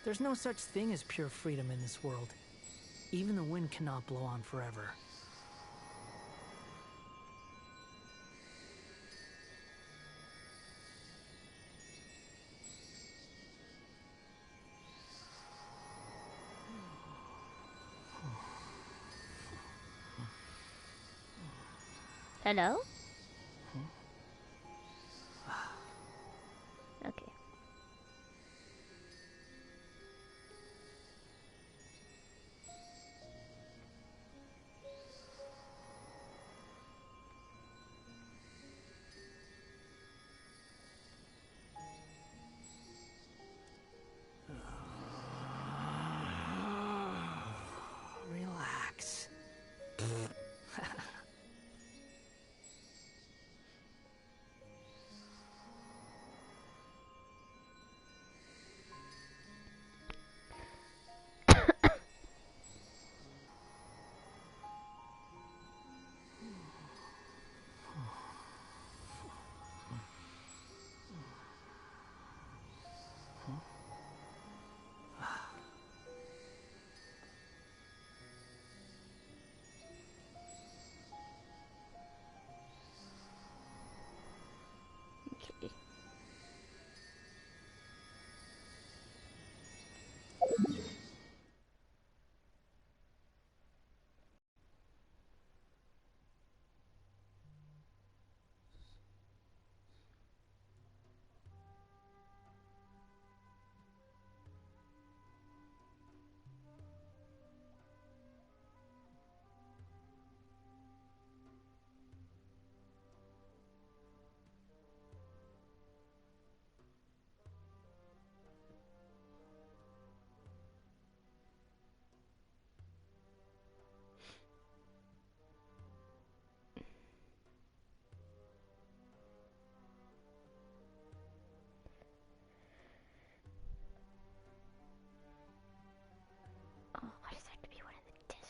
There's no such thing as pure freedom in this world. Even the wind cannot blow on forever. Hello? Okay. Relax. Okay. Oh, why does it have to be one in the desert?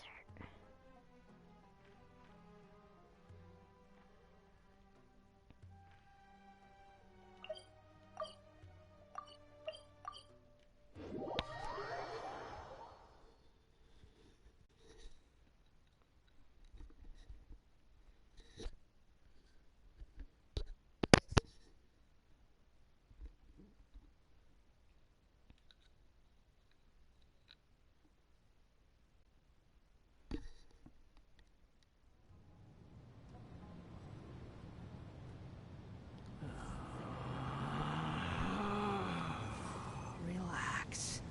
Relax.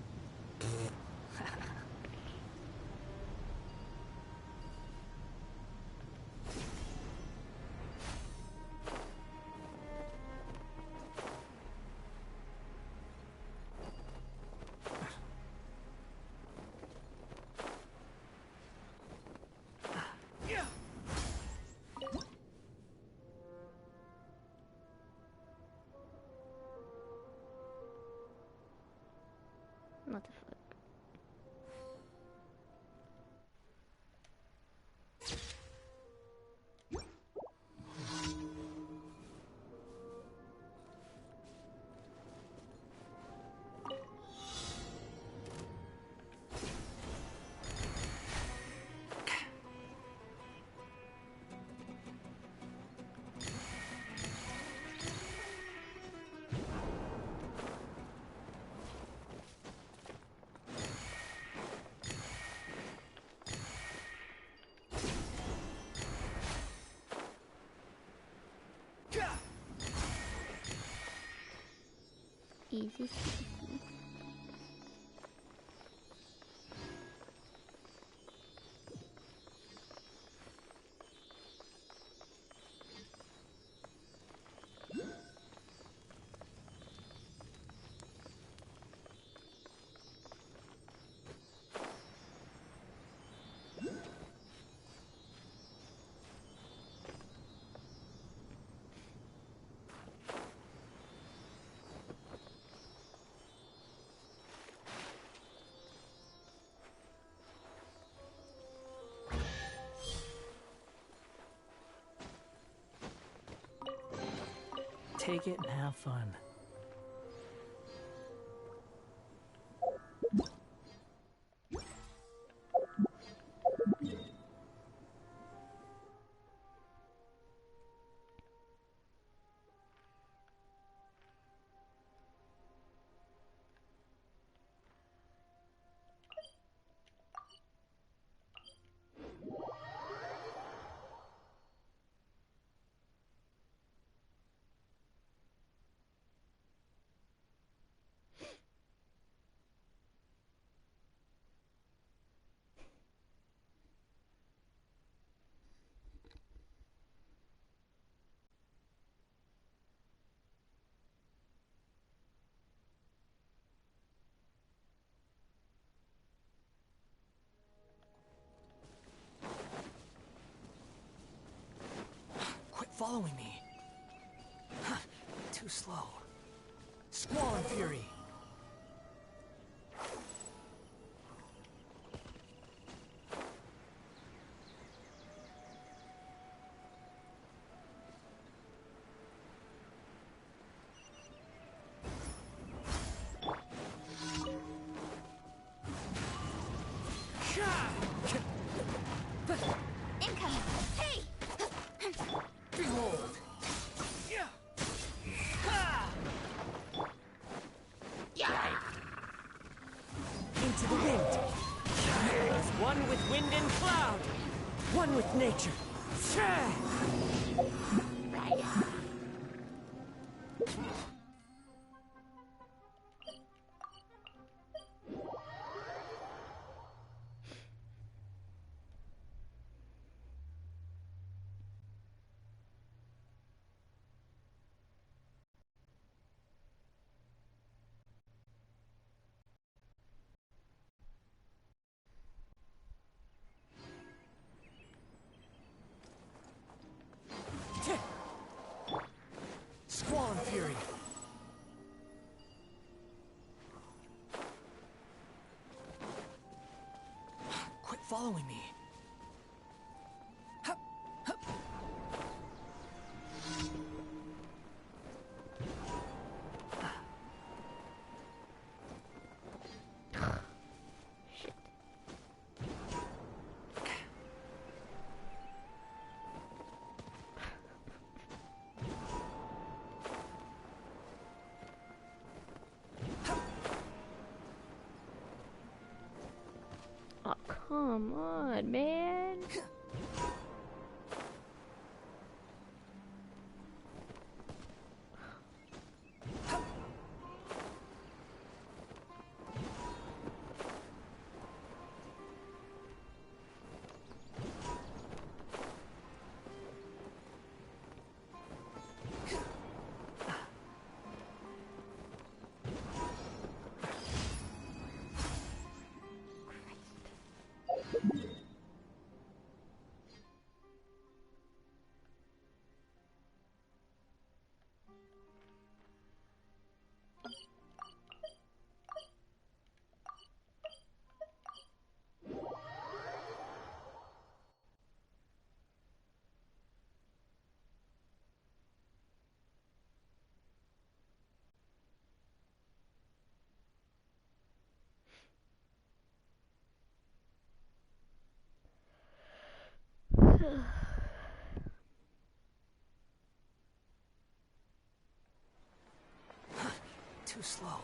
What the fuck? Easy. Take it and have fun. following me. Too slow. Squall and fury. Incoming! Hey! Behold! Into the wind. As one with wind and cloud. One with nature. Right. Squall and fury. Quit following me. Hup, hup. Shit. Oh, come on, man. Too slow.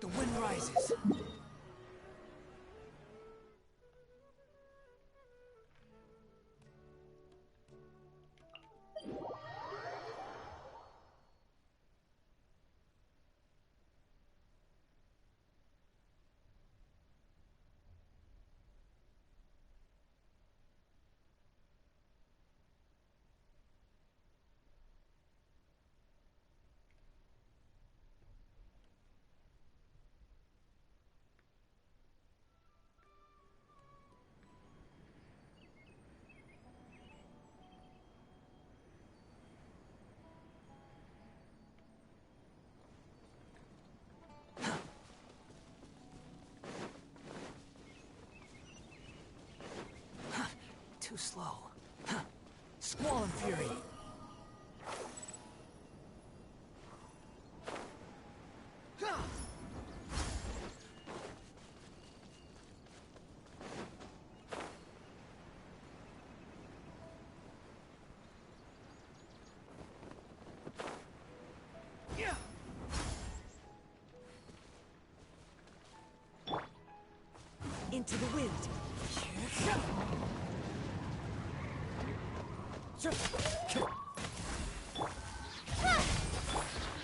The wind rises. Too slow. Squall and fury. Into the wind.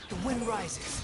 The wind rises.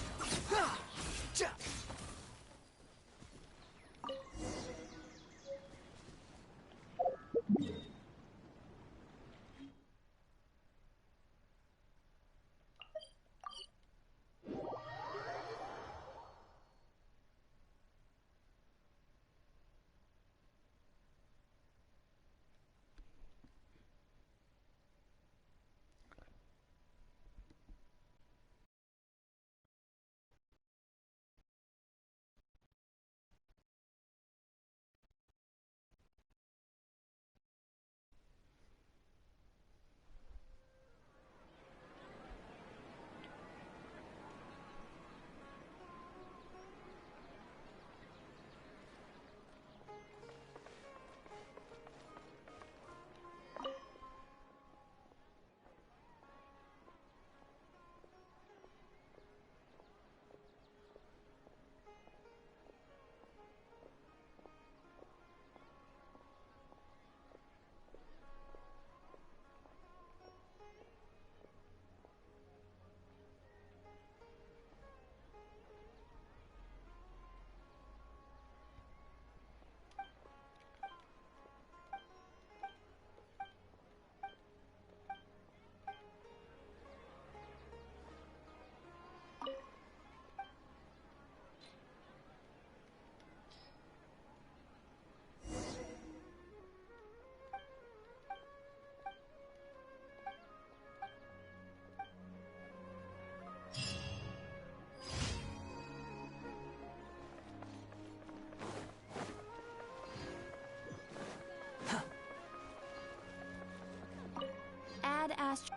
Add Astra.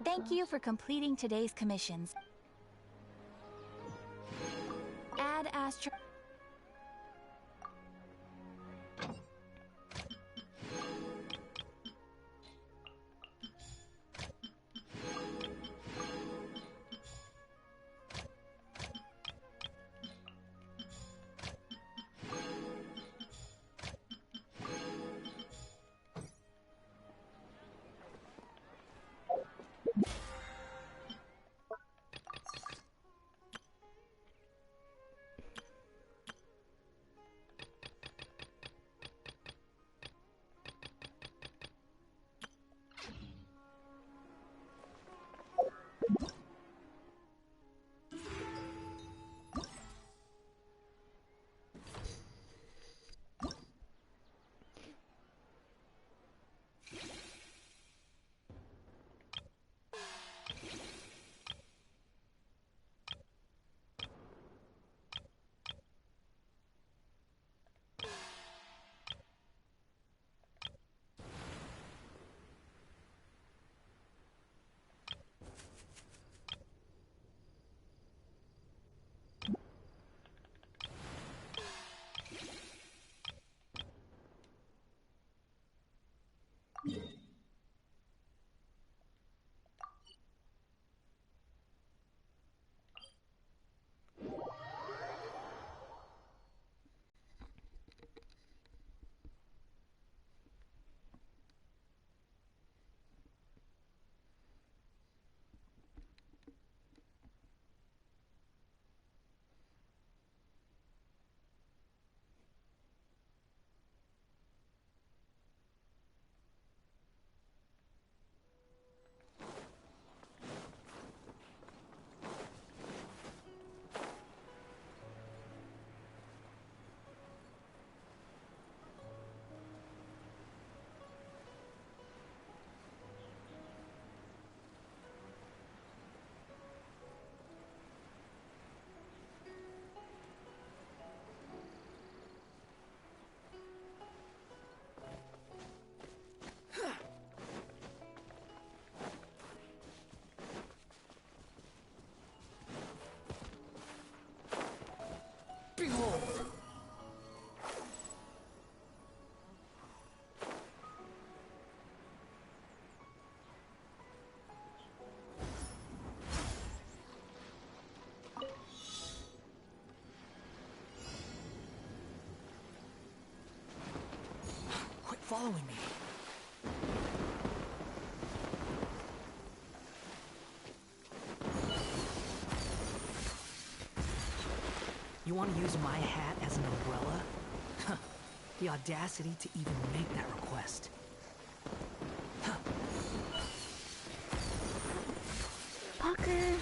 Thank you for completing today's commissions. Add Astra. Behold! Quit following me. You want to use my hat as an umbrella? The audacity to even make that request. Fucker.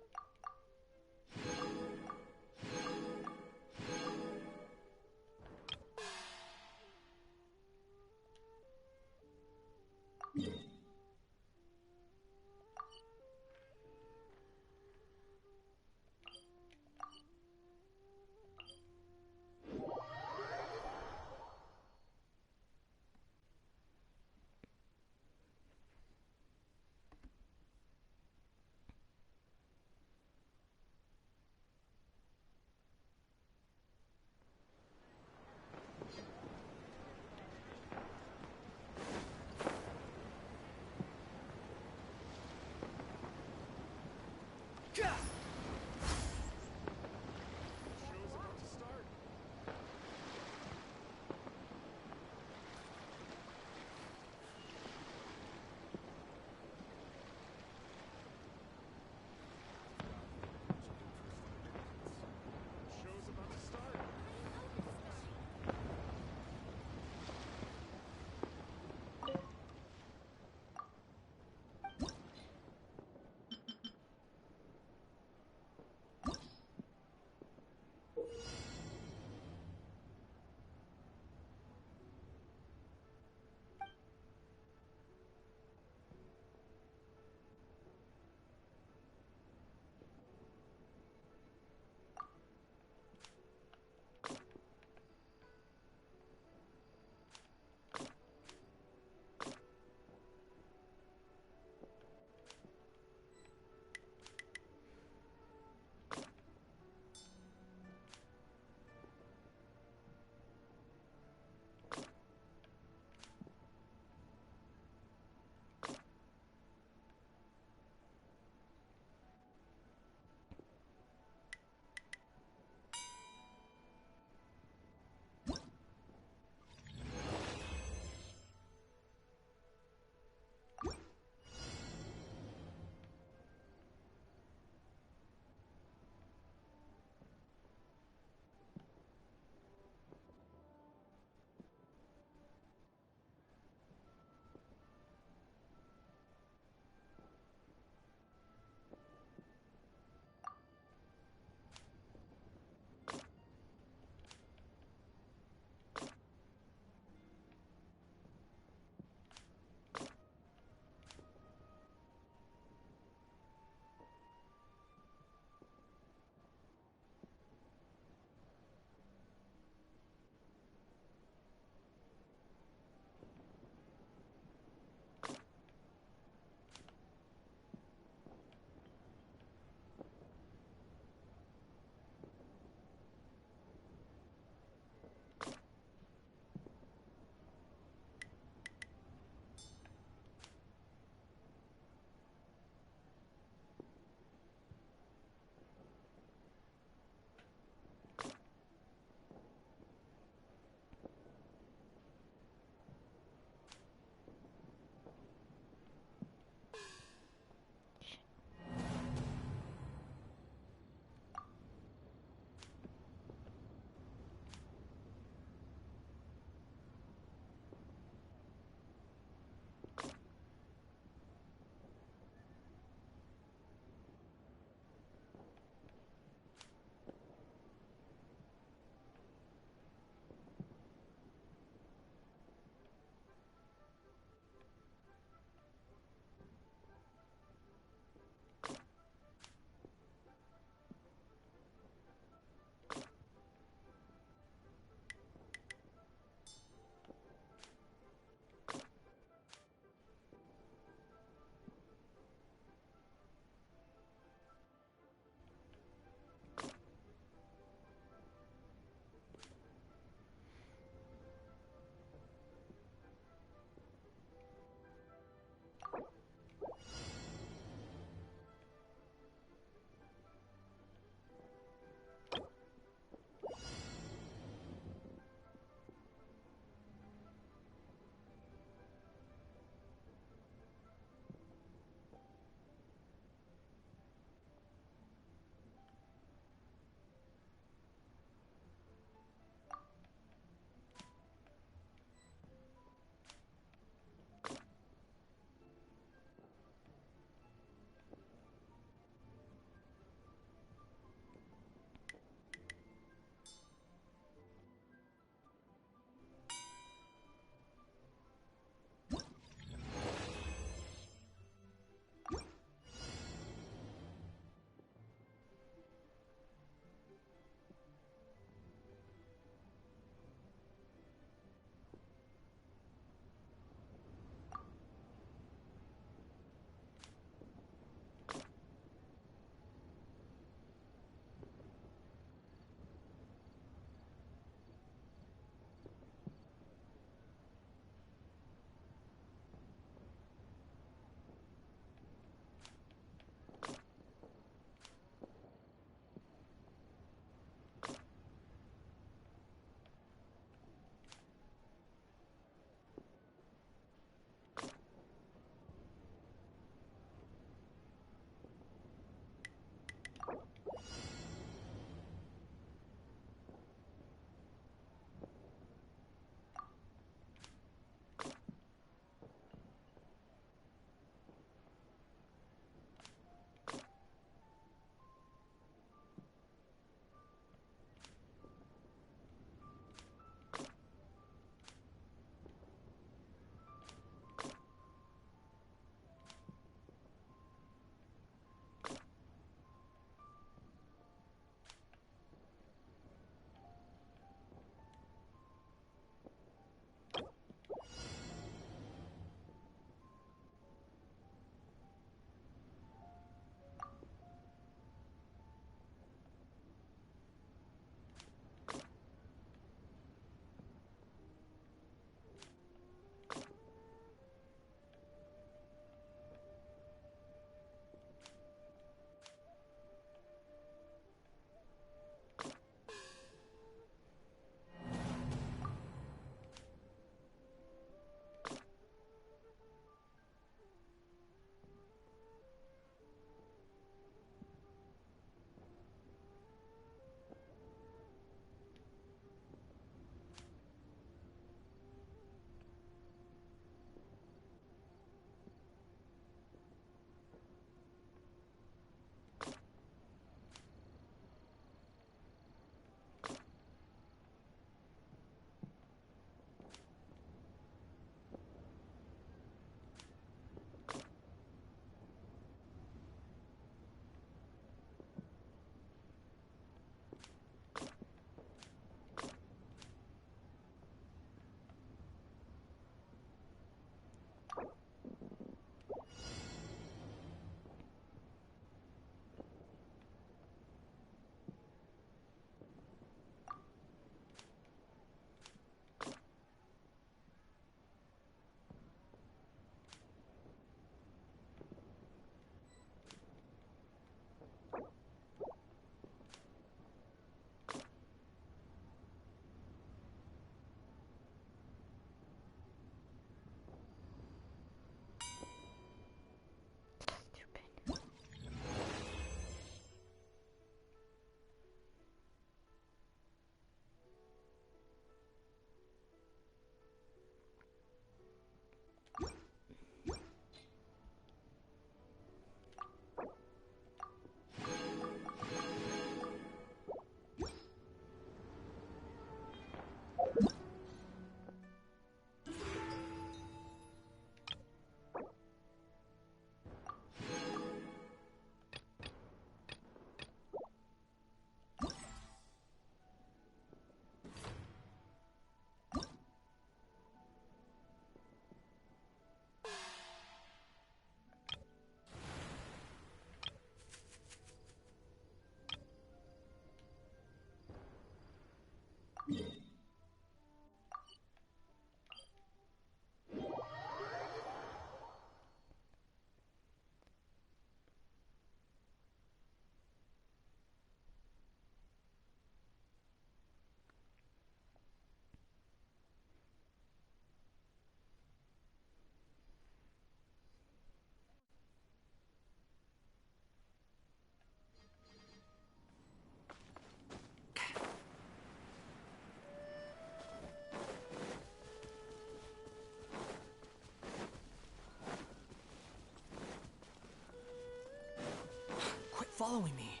Quit following me.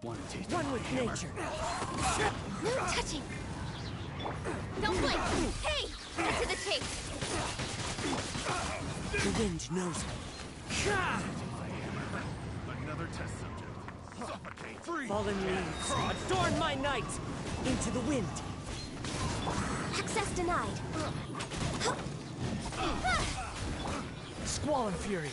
One with nature. No touching! Don't blink! Hey! Get to the chase! The wind knows it. Another test subject. Suffocate. Free. Fallen leaves, adorn my night! Into the wind. Access denied. Squall and fury.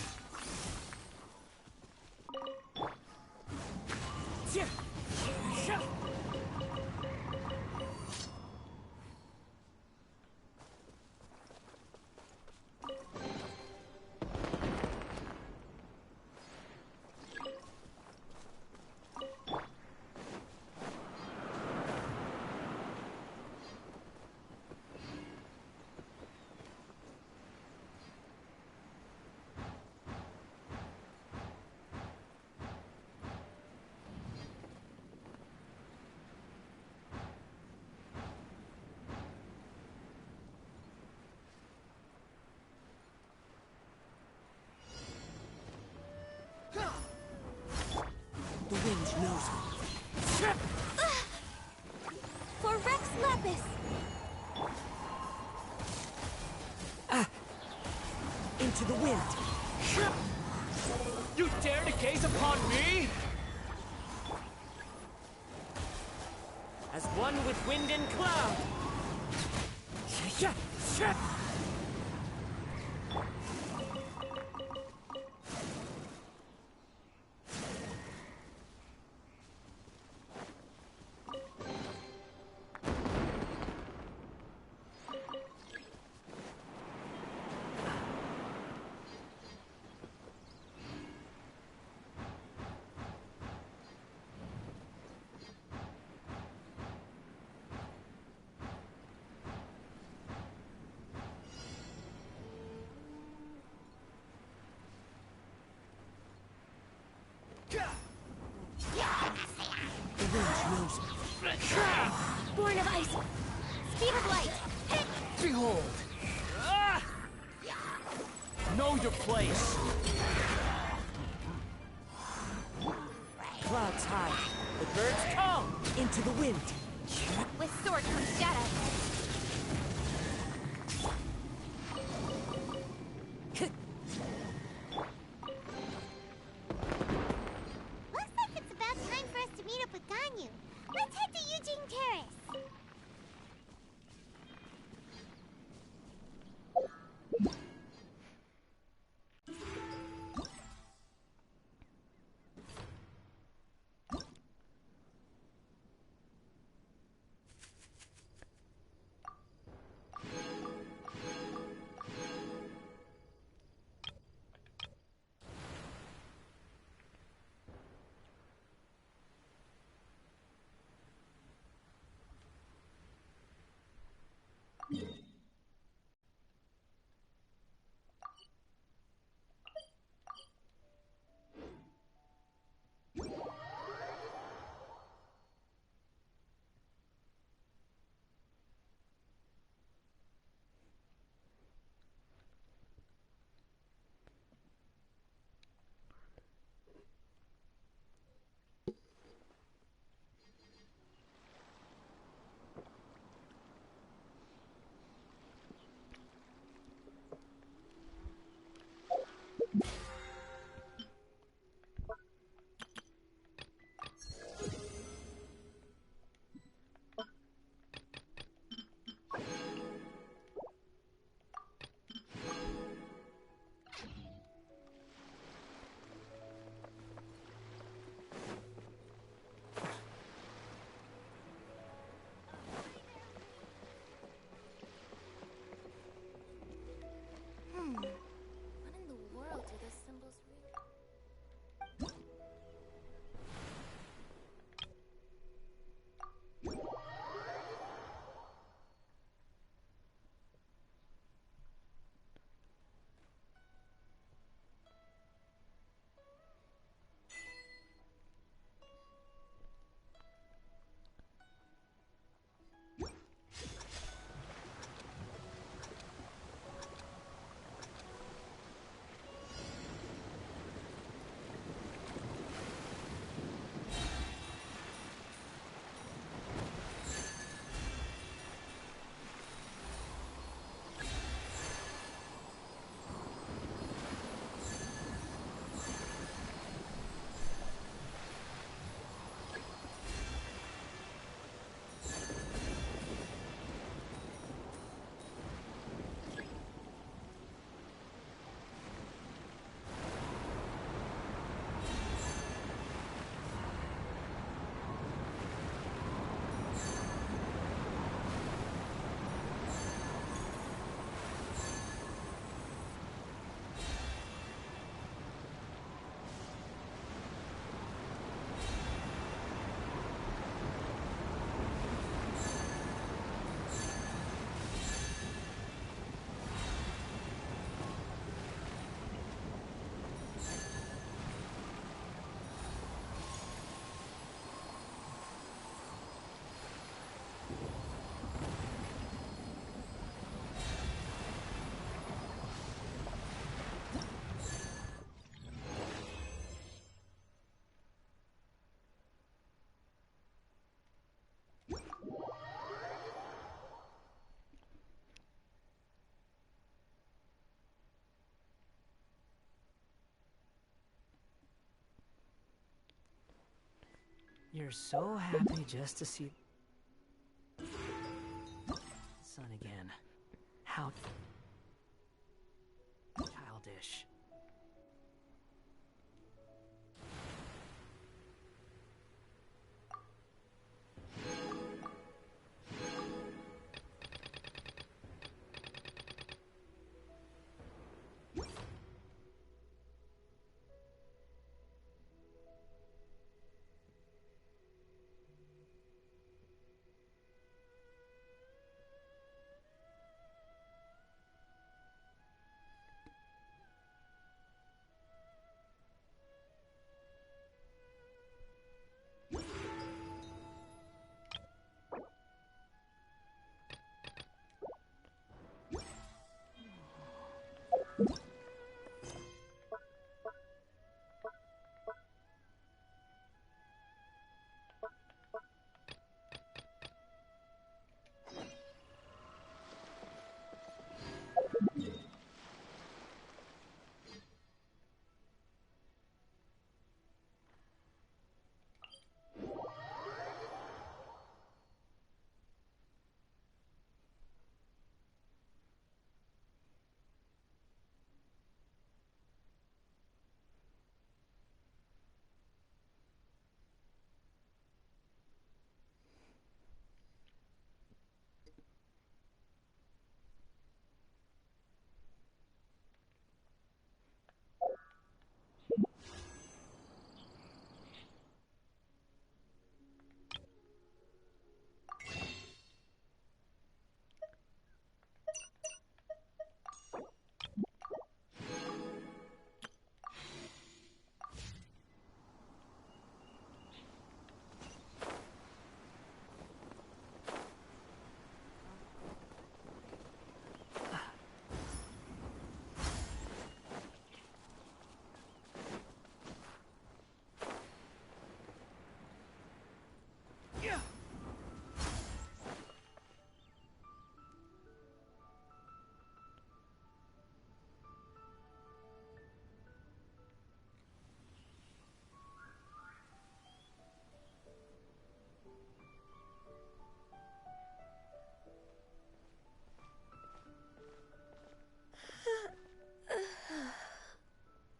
The wind knows it. For Rex Lapis. Into the wind. You dare to gaze upon me? As one with wind and cloud. The wind knows it. Born of ice. Speed of light. Hit. Behold! Know your place. Clouds high. The birds call. Into the wind. With sword comes shadow. Looks like it's about time for us to meet up with Ganyu. Let's head to Eugene Terrace. What in the world do those symbols read? You're so happy just to see the sun again. How childish.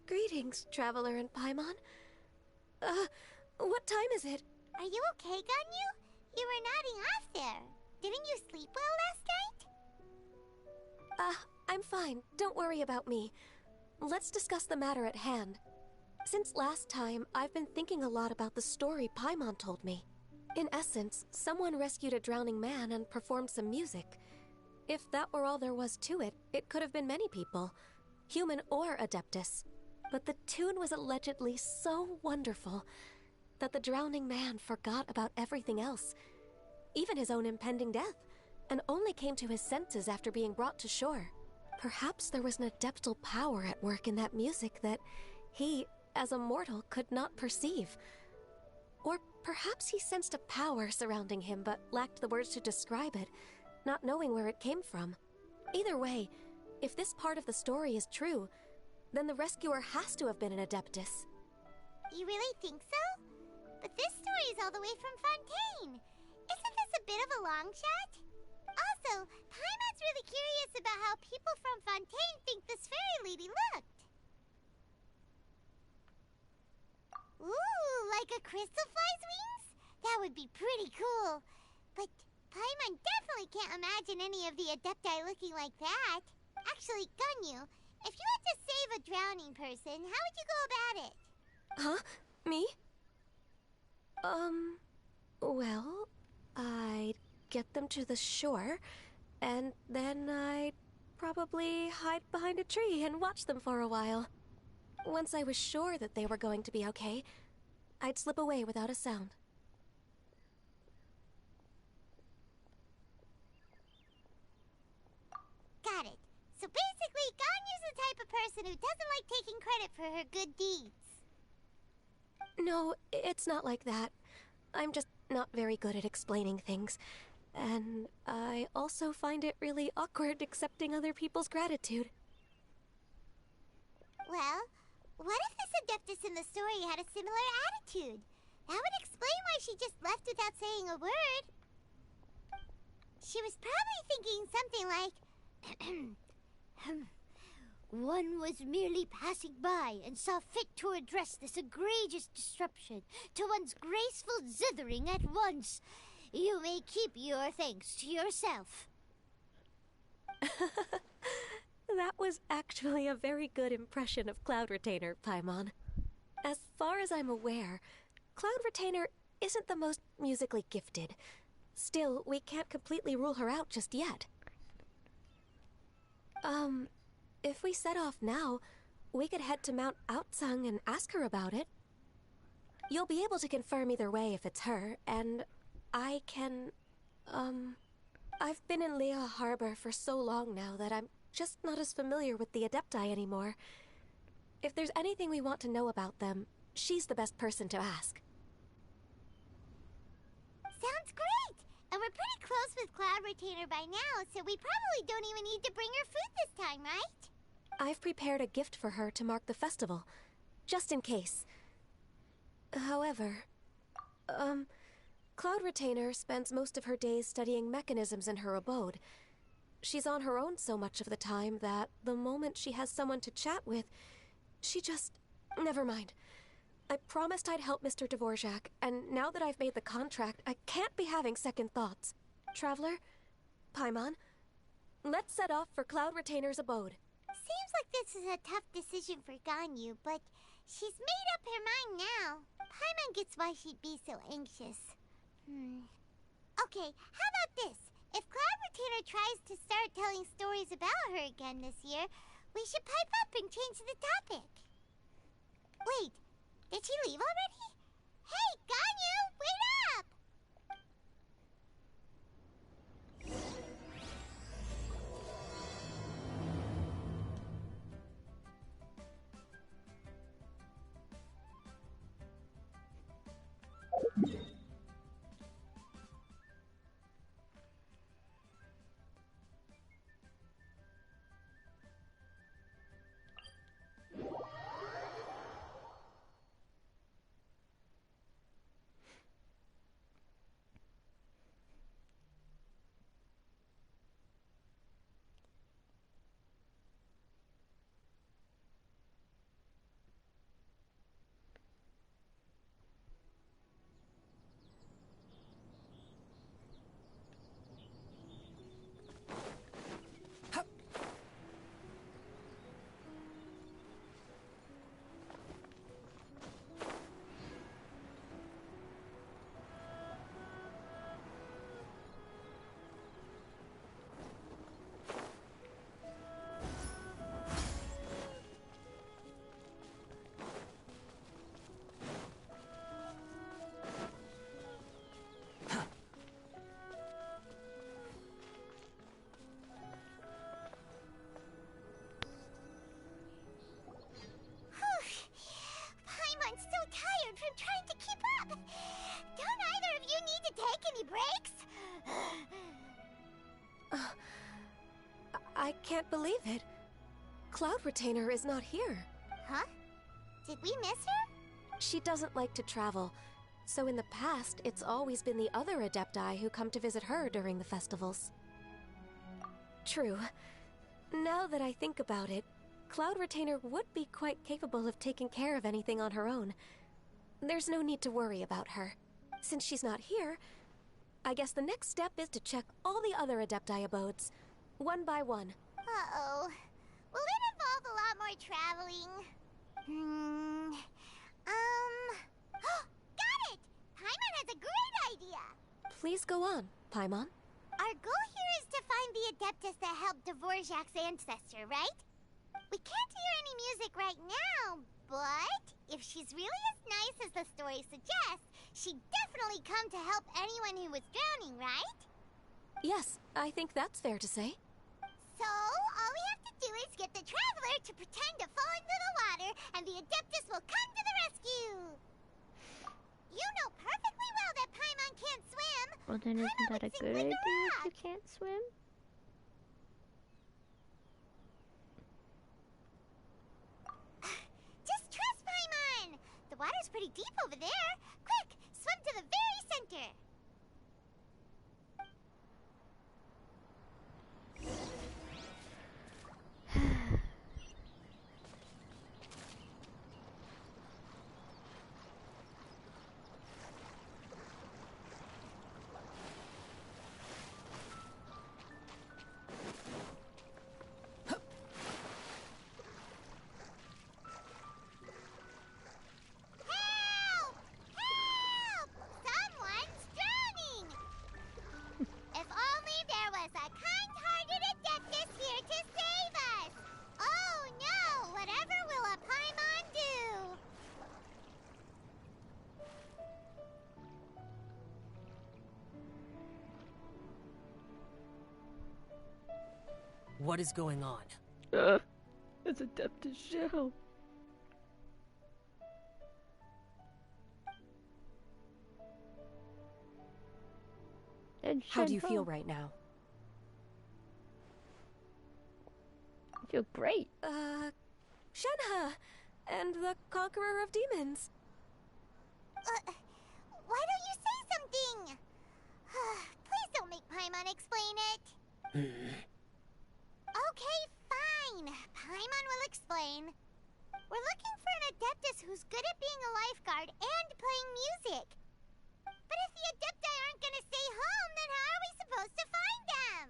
Greetings, traveler in Paimon. What time is it? Are you okay, Ganyu? You were nodding off there. Didn't you sleep well last night? I'm fine. Don't worry about me. Let's discuss the matter at hand. Since last time, I've been thinking a lot about the story Paimon told me. In essence, someone rescued a drowning man and performed some music. If that were all there was to it, it could have been many people, human or Adeptus. But the tune was allegedly so wonderful that the drowning man forgot about everything else, even his own impending death, and only came to his senses after being brought to shore. Perhaps there was an adeptal power at work in that music that he, as a mortal, could not perceive. Or perhaps he sensed a power surrounding him but lacked the words to describe it, not knowing where it came from. Either way, if this part of the story is true, then the rescuer has to have been an Adeptus. You really think so? But this story is all the way from Fontaine. Isn't this a bit of a long shot? Also, Paimon's really curious about how people from Fontaine think this fairy lady looked. Ooh, like a crystal fly's wings? That would be pretty cool. But Paimon definitely can't imagine any of the Adepti looking like that. Actually, Ganyu, if you had to save a drowning person, how would you go about it? Huh? Me? Well, I'd get them to the shore, and then I'd probably hide behind a tree and watch them for a while. Once I was sure that they were going to be okay, I'd slip away without a sound. Got it. So basically, Ganyu's the type of person who doesn't like taking credit for her good deeds. No, it's not like that. I'm just not very good at explaining things. And I also find it really awkward accepting other people's gratitude. Well, what if this Adeptus in the story had a similar attitude? That would explain why she just left without saying a word. She was probably thinking something like, one was merely passing by and saw fit to address this egregious disruption to one's graceful zithering at once. You may keep your thanks to yourself. That was actually a very good impression of Cloud Retainer, Paimon. As far as I'm aware, Cloud Retainer isn't the most musically gifted. Still, we can't completely rule her out just yet. If we set off now, we could head to Mount Outsung and ask her about it. You'll be able to confirm either way if it's her, and I can, I've been in Lea Harbor for so long now that I'm just not as familiar with the Adepti anymore. If there's anything we want to know about them, she's the best person to ask. Sounds great! And we're pretty close with Cloud Retainer by now, so we probably don't even need to bring her food this time, right? I've prepared a gift for her to mark the festival, just in case. However, Cloud Retainer spends most of her days studying mechanisms in her abode. She's on her own so much of the time that the moment she has someone to chat with, she just... Never mind. I promised I'd help Mr. Dvorak, and now that I've made the contract, I can't be having second thoughts. Traveler, Paimon, let's set off for Cloud Retainer's abode. Seems like this is a tough decision for Ganyu, but she's made up her mind now. Paimon gets why she'd be so anxious. Okay, how about this? If Cloud Retainer tries to start telling stories about her again this year, we should pipe up and change the topic. Wait, did she leave already? Hey, Ganyu, wait up! can't believe it. Cloud Retainer is not here. Huh? Did we miss her? She doesn't like to travel, so in the past, it's always been the other Adepti who come to visit her during the festivals. True. Now that I think about it, Cloud Retainer would be quite capable of taking care of anything on her own. There's no need to worry about her. Since she's not here, I guess the next step is to check all the other Adepti abodes, one by one. Uh-oh. Will it involve a lot more traveling? Got it! Paimon has a great idea! Please go on, Paimon. Our goal here is to find the Adeptus that helped Dvorak's ancestor, right? We can't hear any music right now, but if she's really as nice as the story suggests, she'd definitely come to help anyone who was drowning, right? Yes, I think that's fair to say. So, all we have to do is get the Traveler to pretend to fall into the water, and the Adeptus will come to the rescue! You know perfectly well that Paimon can't swim! Well, then isn't that a good idea if you can't swim? Just trust Paimon! The water's pretty deep over there. Quick, swim to the very center! Help! Help! Someone's drowning! If only there was a kind-hearted Adeptus here to save us! Oh no! Whatever will a Paimon do? What is going on? It's Adeptus Shell. And How do you Shenhe. feel right now? I feel great. Shenhe! And the Conqueror of Demons. Why don't you say something? Please don't make Paimon explain it. Okay, fine. Paimon will explain. We're looking for an Adeptus who's good at being a lifeguard and playing music. But if the Adepti aren't gonna stay home, then how are we supposed to find them?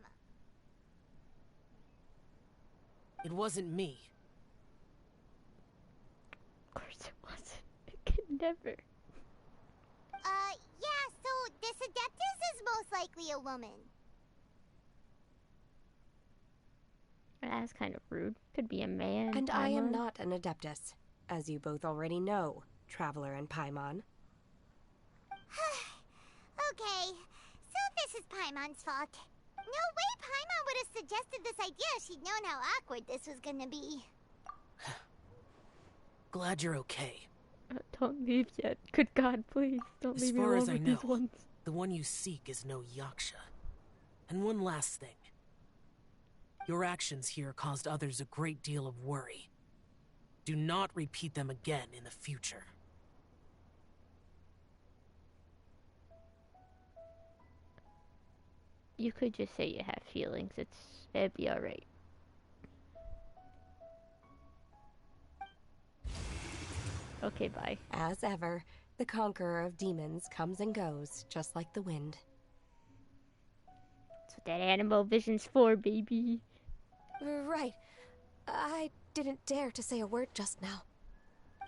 It wasn't me. Of course it wasn't. It could never. Yeah, so this Adeptus is most likely a woman. That's kind of rude. Could be a man. And I am Paimon. not an Adeptus, as you both already know, Traveler and Paimon. Okay, so this is Paimon's fault. No way Paimon would have suggested this idea if she'd known how awkward this was gonna be. Glad you're okay. Don't leave yet. Good God, please. Don't As leave me far alone as I with know, these ones. the one you seek is no Yaksha. And one last thing. Your actions here caused others a great deal of worry. Do not repeat them again in the future. You could just say you have feelings. It'd be alright. Okay, bye. As ever, the Conqueror of Demons comes and goes, just like the wind. That's what that animal vision's for, baby. Right. I didn't dare to say a word just now.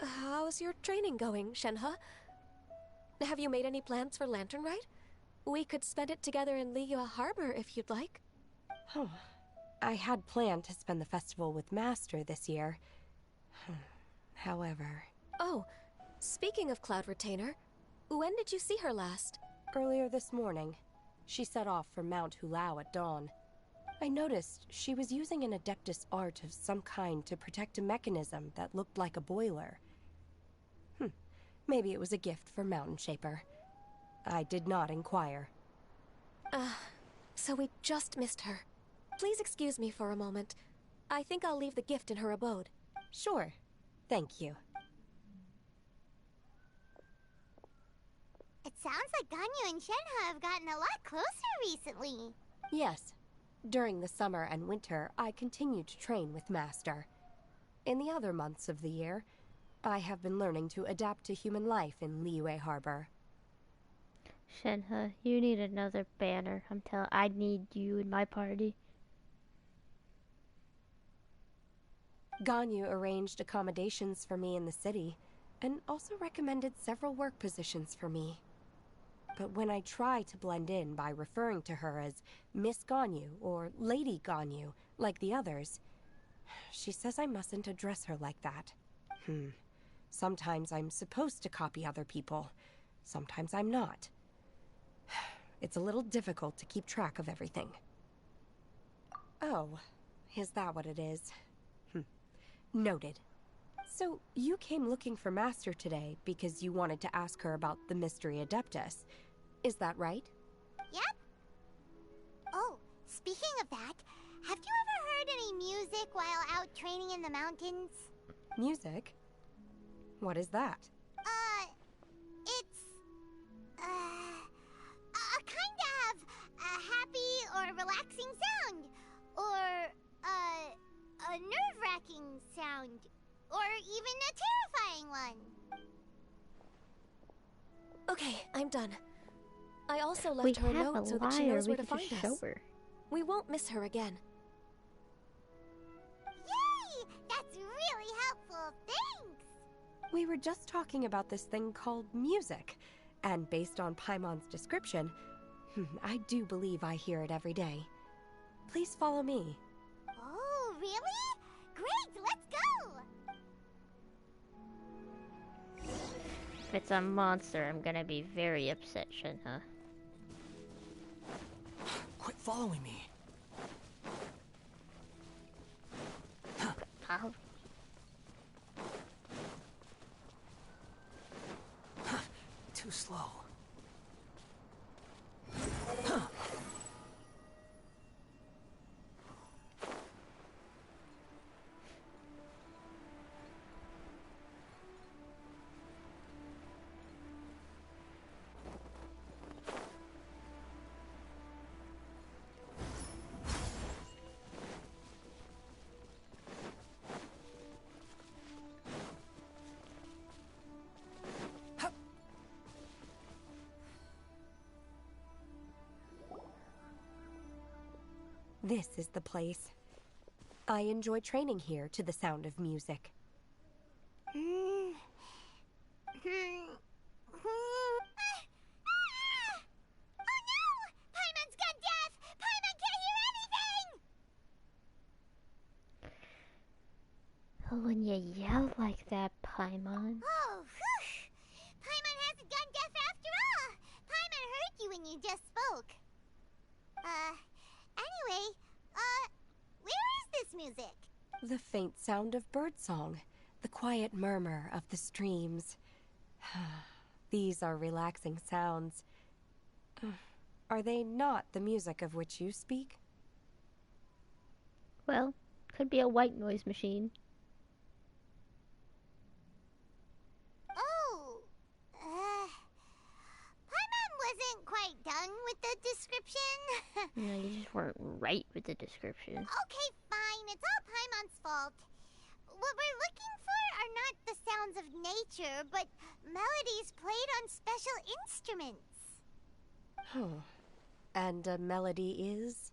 How's your training going, Shenhe? Have you made any plans for Lantern Rite? We could spend it together in Liyue Harbor if you'd like. Oh, I had planned to spend the festival with Master this year. However, Oh, speaking of Cloud Retainer, when did you see her last? earlier this morning, she set off for Mount Hulao at dawn. I noticed she was using an Adeptus art of some kind to protect a mechanism that looked like a boiler. Maybe it was a gift for Mountain Shaper. I did not inquire. So we just missed her. Please excuse me for a moment. I think I'll leave the gift in her abode. Sure. Thank you. It sounds like Ganyu and Shenhe have gotten a lot closer recently. Yes. During the summer and winter, I continue to train with Master. In the other months of the year, I have been learning to adapt to human life in Liyue Harbor. Shenhe, you need another banner. I need you in my party. Ganyu arranged accommodations for me in the city, and also recommended several work positions for me. But when I try to blend in by referring to her as Miss Ganyu or Lady Ganyu, like the others, she says I mustn't address her like that. Sometimes I'm supposed to copy other people. Sometimes I'm not. It's a little difficult to keep track of everything. Oh, is that what it is? Noted. So, you came looking for Master today because you wanted to ask her about the Mystery Adeptus. Is that right? Yep. Oh, speaking of that, have you ever heard any music while out training in the mountains? Music? What is that? It's a kind of a happy or relaxing sound, or a nerve-wracking sound, or even a terrifying one. Okay, I'm done. I also We left her a have note a so that she liar. knows We where to could find just us. show her. We won't miss her again. Yay! That's really helpful. Thanks! We were just talking about this thing called music, and based on Paimon's description, I do believe I hear it every day. Please follow me. Oh, really? Great, let's go! If it's a monster, I'm gonna be very upset, Shenhe. Quit following me. Ow. Too slow. This is the place. I enjoy training here to the sound of music. Oh no! Paimon's gone deaf! Paimon can't hear anything! When you yell like that, Paimon. Oh, whew! Paimon hasn't gone deaf after all! Paimon heard you when you just spoke. Anyway, where is this music? The faint sound of birdsong, the quiet murmur of the streams. These are relaxing sounds. Are they not the music of which you speak? Well, could be a white noise machine. Oh, Paimon wasn't quite done with the description. No, you just weren't right with the description. Okay, fine. It's all Paimon's fault. What we're looking for are not the sounds of nature, but melodies played on special instruments. Oh. And a melody is?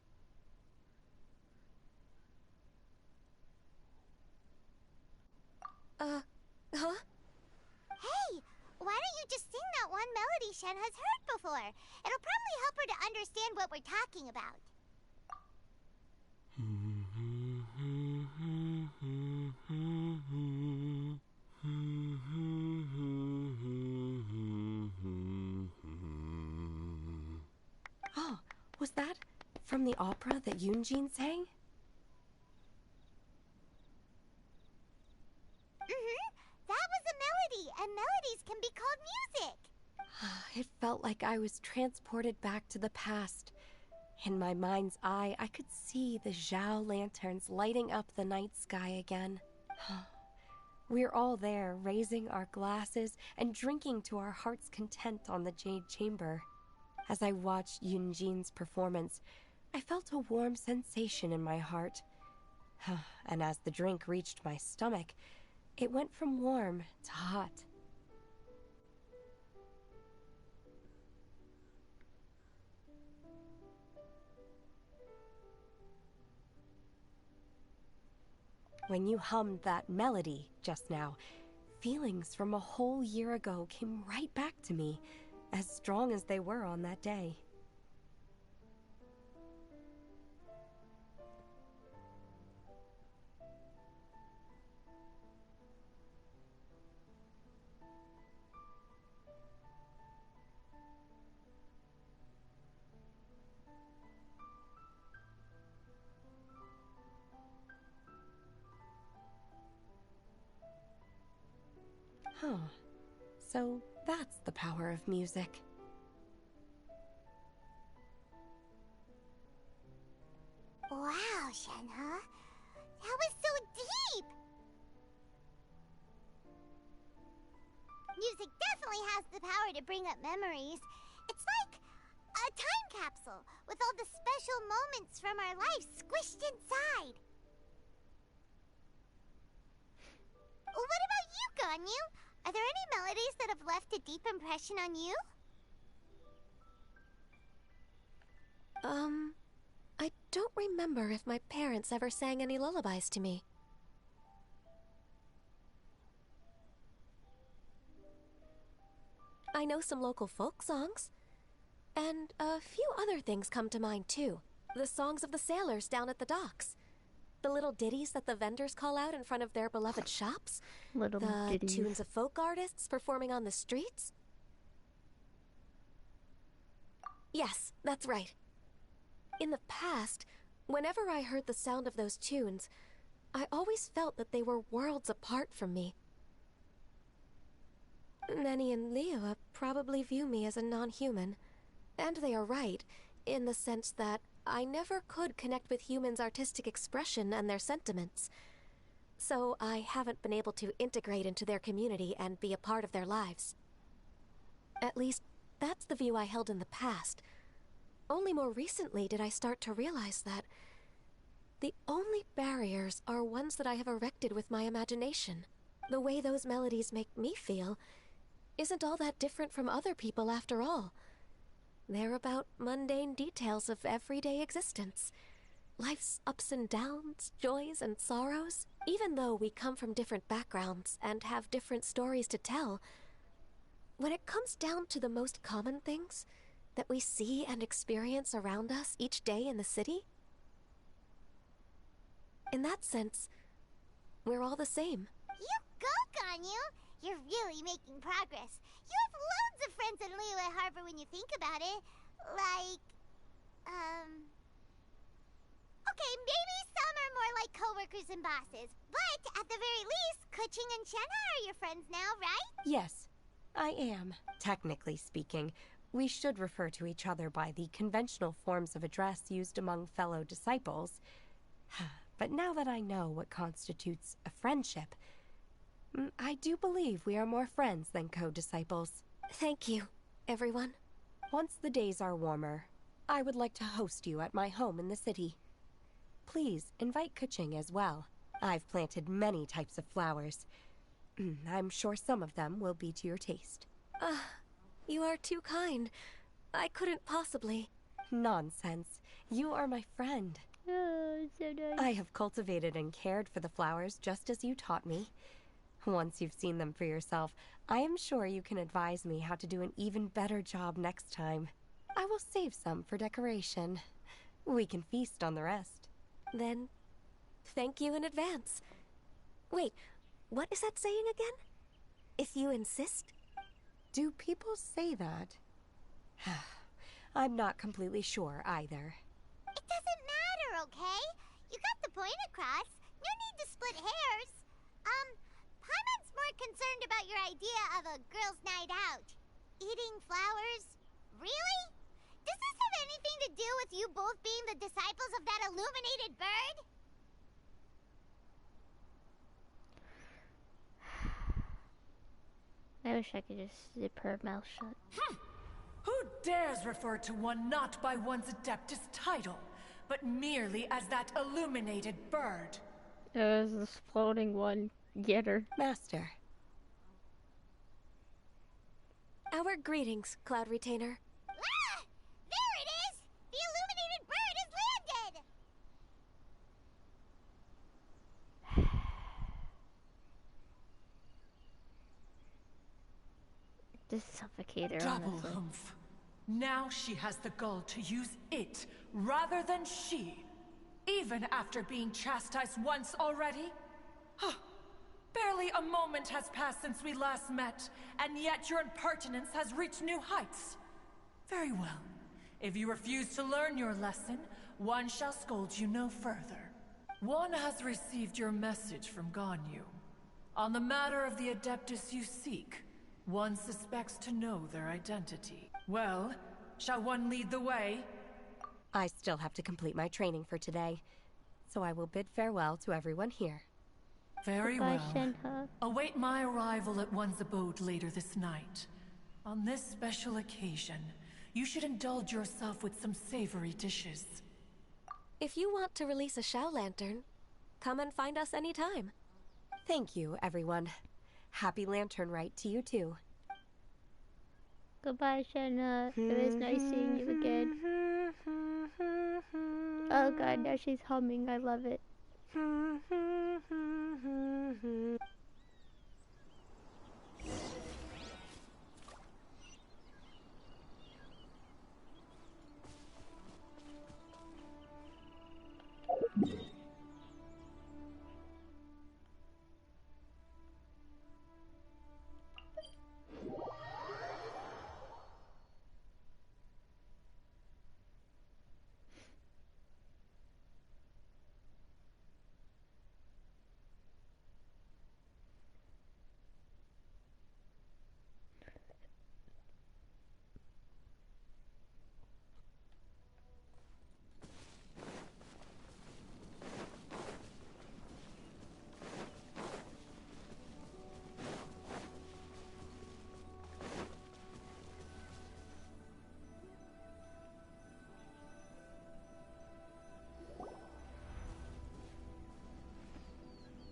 Huh? Hey, why don't you just sing that one melody Shen has heard before? It'll probably help her to understand what we're talking about. Oh, was that from the opera that Yunjin sang? That was a melody, and melodies can be called music. It felt like I was transported back to the past. In my mind's eye, I could see the Zhao lanterns lighting up the night sky again. We're all there, raising our glasses and drinking to our heart's content on the Jade Chamber. As I watched Yunjin's performance, I felt a warm sensation in my heart. And as the drink reached my stomach, it went from warm to hot. When you hummed that melody just now, feelings from a whole year ago came right back to me, as strong as they were on that day. So that's the power of music. Wow, Shenhe. That was so deep! Music definitely has the power to bring up memories. It's like a time capsule with all the special moments from our lives squished inside. What about you, Ganyu? Are there any melodies that have left a deep impression on you? I don't remember if my parents ever sang any lullabies to me. I know some local folk songs. And a few other things come to mind, too. The songs of the sailors down at the docks. The little ditties that the vendors call out in front of their beloved shops. Little the ditties. tunes of folk artists performing on the streets. Yes, that's right. In the past, whenever I heard the sound of those tunes, I always felt that they were worlds apart from me. Nenny and Liyue probably view me as a non-human. And they are right, in the sense that I never could connect with humans' artistic expression and their sentiments. So I haven't been able to integrate into their community and be a part of their lives. At least, that's the view I held in the past. Only more recently did I start to realize that the only barriers are ones that I have erected with my imagination. The way those melodies make me feel isn't all that different from other people after all. They're about mundane details of everyday existence. Life's ups and downs, joys and sorrows. Even though we come from different backgrounds and have different stories to tell, when it comes down to the most common things that we see and experience around us each day in the city, in that sense, we're all the same. You go, Ganyu! You're really making progress. You have loads of friends in Liyue Harbor when you think about it. Like, okay, maybe some are more like coworkers and bosses. But at the very least, Keqing and Shenhe are your friends now, right? Yes, I am. Technically speaking, we should refer to each other by the conventional forms of address used among fellow disciples. But now that I know what constitutes a friendship, I do believe we are more friends than co-disciples. Thank you, everyone. Once the days are warmer, I would like to host you at my home in the city. Please invite Keqing as well. I've planted many types of flowers. I'm sure some of them will be to your taste. You are too kind. I couldn't possibly. Nonsense. You are my friend. Oh, so nice. I have cultivated and cared for the flowers just as you taught me. Once you've seen them for yourself, I am sure you can advise me how to do an even better job next time. I will save some for decoration. We can feast on the rest. Then, thank you in advance. Wait, what is that saying again? If you insist? Do people say that? I'm not completely sure either. It doesn't matter, okay? You got the point across. No need to split hairs. Paimon's more concerned about your idea of a girls' night out. Eating flowers? Really? Does this have anything to do with you both being the disciples of that illuminated bird? I wish I could just zip her mouth shut. Who dares refer to one not by one's Adeptus title, but merely as that illuminated bird? There's this floating one. Get her. Master. Our greetings, Cloud Retainer. Ah! There it is! The illuminated bird has landed! Just suffocate her, Double honestly. humph. Now she has the gall to use it rather than she. Even after being chastised once already? Huh. Barely a moment has passed since we last met, and yet your impertinence has reached new heights. Very well. If you refuse to learn your lesson, one shall scold you no further. One has received your message from Ganyu. On the matter of the Adeptus you seek, one suspects to know their identity. Well, shall one lead the way? I still have to complete my training for today, so I will bid farewell to everyone here. Very Goodbye, well. Shenhe. Await my arrival at one's abode later this night. On this special occasion, you should indulge yourself with some savory dishes. If you want to release a Shao Lantern, come and find us anytime. Thank you, everyone. Happy Lantern Rite to you too. Goodbye, Shenhe. It was nice seeing you again. Oh god, now she's humming. I love it.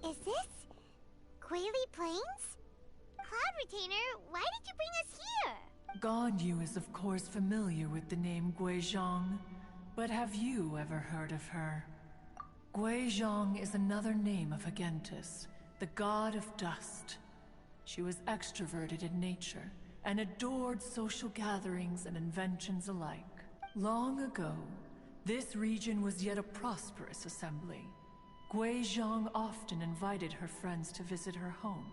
Is this Quaily Plains? Cloud Retainer, why did you bring us here? Ganyu is of course familiar with the name Guizhong, but have you ever heard of her? Guizhong is another name of Agentis, the god of dust. She was extroverted in nature and adored social gatherings and inventions alike. Long ago, this region was yet a prosperous assembly. Guizhong often invited her friends to visit her home,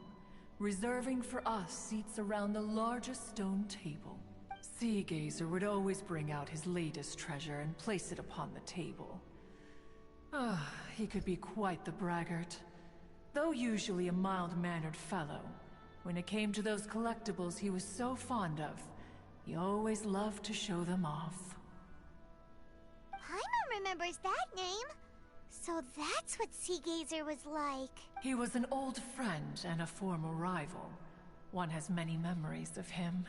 reserving for us seats around the largest stone table. Seagazer would always bring out his latest treasure and place it upon the table. He could be quite the braggart. Though usually a mild-mannered fellow, when it came to those collectibles he was so fond of, he always loved to show them off. Paimon remembers that name. So that's what Seagazer was like. He was an old friend and a former rival. One has many memories of him.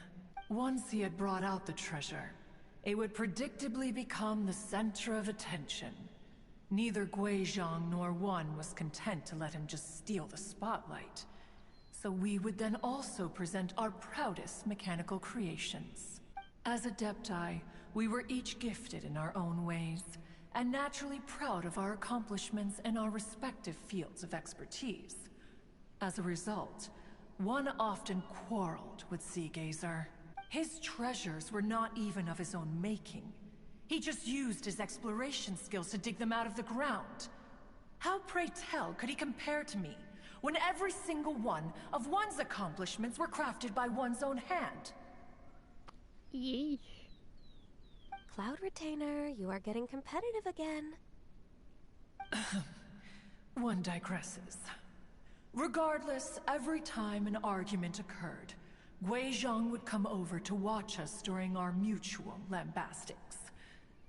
Once he had brought out the treasure, it would predictably become the center of attention. Neither Guizhong nor one was content to let him just steal the spotlight. So we would then also present our proudest mechanical creations. As Adepti, we were each gifted in our own ways, and naturally proud of our accomplishments in our respective fields of expertise. As a result, one often quarreled with Seagazer. His treasures were not even of his own making. He just used his exploration skills to dig them out of the ground. How, pray tell, could he compare to me, when every single one of one's accomplishments were crafted by one's own hand? Yeesh. Cloud Retainer, you are getting competitive again. One digresses. Regardless, every time an argument occurred, Guizhong would come over to watch us during our mutual lambastics.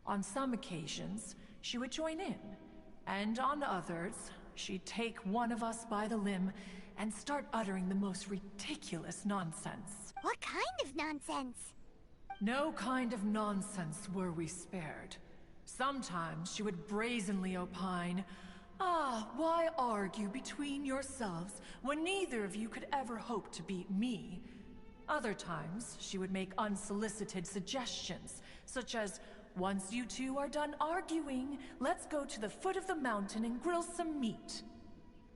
On some occasions, she would join in, and on others, she'd take one of us by the limb and start uttering the most ridiculous nonsense. What kind of nonsense? No kind of nonsense were we spared. Sometimes she would brazenly opine, "Ah, why argue between yourselves when neither of you could ever hope to beat me?" Other times, she would make unsolicited suggestions, such as, "Once you two are done arguing, let's go to the foot of the mountain and grill some meat."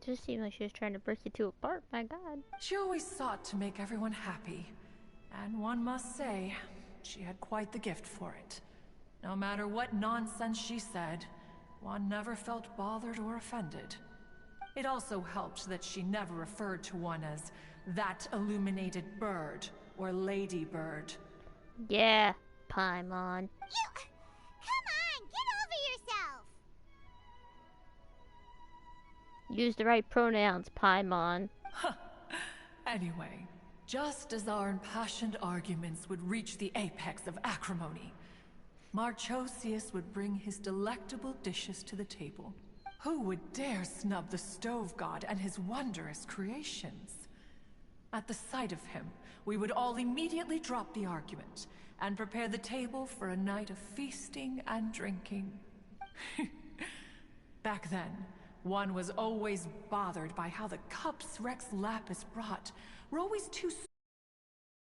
Just seemed like she was trying to break you two apart, my god. She always sought to make everyone happy, and one must say, she had quite the gift for it. No matter what nonsense she said, one never felt bothered or offended. It also helped that she never referred to one as that illuminated bird or ladybird. Yeah, Paimon. You... Come on, get over yourself! Use the right pronouns, Paimon. Anyway, just as our impassioned arguments would reach the apex of acrimony, Marchosius would bring his delectable dishes to the table. Who would dare snub the stove god and his wondrous creations? At the sight of him, we would all immediately drop the argument and prepare the table for a night of feasting and drinking. Back then, one was always bothered by how the cups Rex Lapis brought were always too